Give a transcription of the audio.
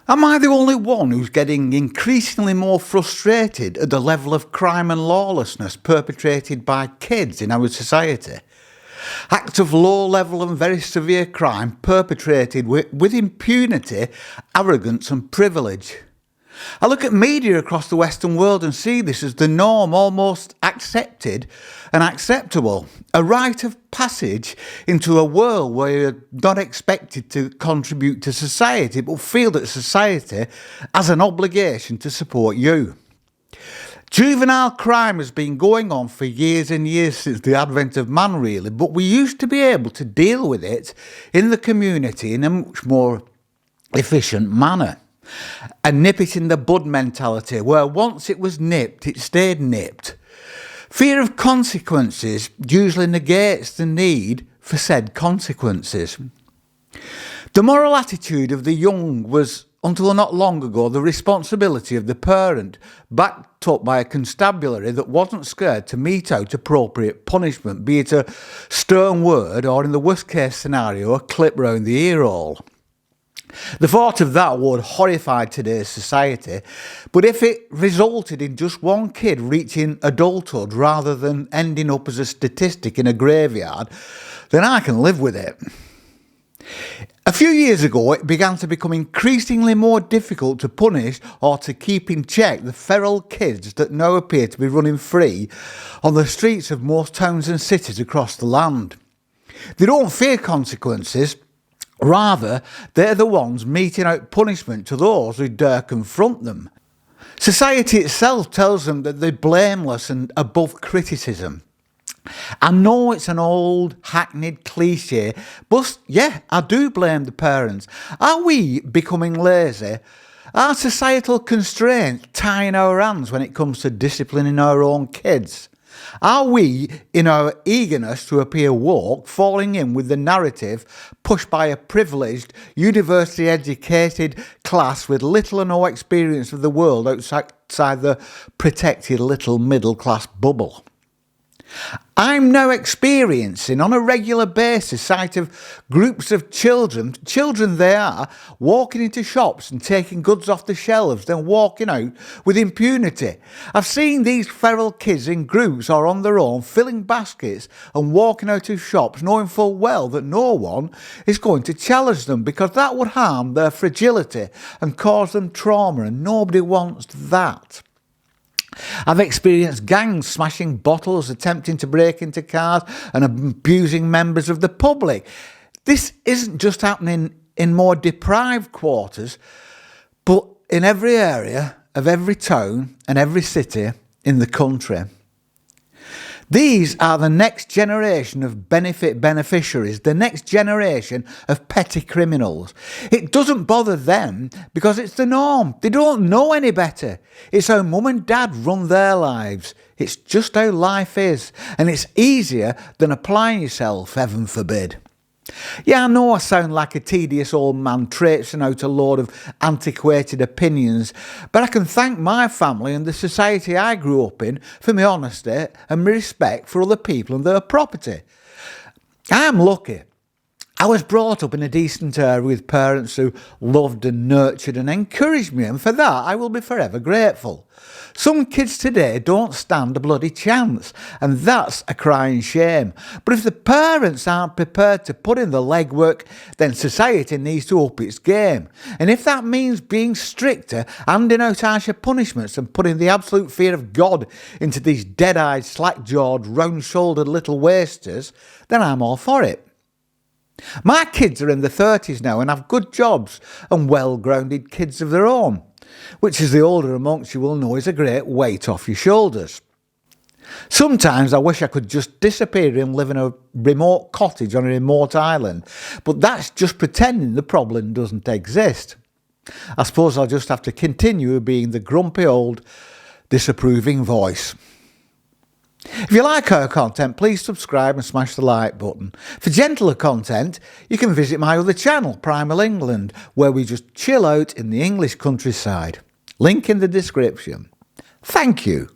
Am I the only one who's getting increasingly more frustrated at the level of crime and lawlessness perpetrated by kids in our society? Acts of low level and very severe crime perpetrated with impunity, arrogance and privilege. I look at media across the Western world and see this as the norm, almost accepted and acceptable. A rite of passage into a world where you're not expected to contribute to society, but feel that society has an obligation to support you. Juvenile crime has been going on for years and years since the advent of man, really, but we used to be able to deal with it in the community in a much more efficient manner. A nip it in the bud mentality, where once it was nipped, it stayed nipped. Fear of consequences usually negates the need for said consequences. The moral attitude of the young was, until not long ago, the responsibility of the parent, backed up by a constabulary that wasn't scared to mete out appropriate punishment, be it a stern word or, in the worst case scenario, a clip round the ear hole. The thought of that would horrify today's society, but if it resulted in just one kid reaching adulthood rather than ending up as a statistic in a graveyard, then I can live with it. A few years ago, it began to become increasingly more difficult to punish or to keep in check the feral kids that now appear to be running free on the streets of most towns and cities across the land. They don't fear consequences. Rather, they're the ones meting out punishment to those who dare confront them. Society itself tells them that they're blameless and above criticism. I know it's an old, hackneyed cliche, but yeah, I do blame the parents. Are we becoming lazy? Are societal constraints tying our hands when it comes to disciplining our own kids? Are we, in our eagerness to appear woke, falling in with the narrative pushed by a privileged, university-educated class with little or no experience of the world outside the protected little middle-class bubble? I'm now experiencing on a regular basis sight of groups of children they are, walking into shops and taking goods off the shelves, then walking out with impunity. I've seen these feral kids in groups or on their own filling baskets and walking out of shops knowing full well that no one is going to challenge them because that would harm their fragility and cause them trauma, and nobody wants that. I've experienced gangs smashing bottles, attempting to break into cars and abusing members of the public. This isn't just happening in more deprived quarters, but in every area of every town and every city in the country. These are the next generation of benefit beneficiaries, the next generation of petty criminals. It doesn't bother them because it's the norm. They don't know any better. It's how mum and dad run their lives. It's just how life is. And it's easier than applying yourself, heaven forbid. Yeah, I know I sound like a tedious old man traipsing out a load of antiquated opinions, but I can thank my family and the society I grew up in for my honesty and my respect for other people and their property. I'm lucky. I was brought up in a decent area with parents who loved and nurtured and encouraged me, and for that I will be forever grateful. Some kids today don't stand a bloody chance, and that's a crying shame. But if the parents aren't prepared to put in the legwork, then society needs to up its game. And if that means being stricter, handing out harsher punishments and putting the absolute fear of God into these dead-eyed, slack-jawed, round-shouldered little wasters, then I'm all for it. My kids are in their 30s now and have good jobs and well-grounded kids of their own, which, as the older amongst you will know, is a great weight off your shoulders. Sometimes I wish I could just disappear and live in a remote cottage on a remote island, but that's just pretending the problem doesn't exist. I suppose I'll just have to continue being the grumpy old disapproving voice. If you like our content, please subscribe and smash the like button. For gentler content, you can visit my other channel, Primal England, where we just chill out in the English countryside. Link in the description. Thank you.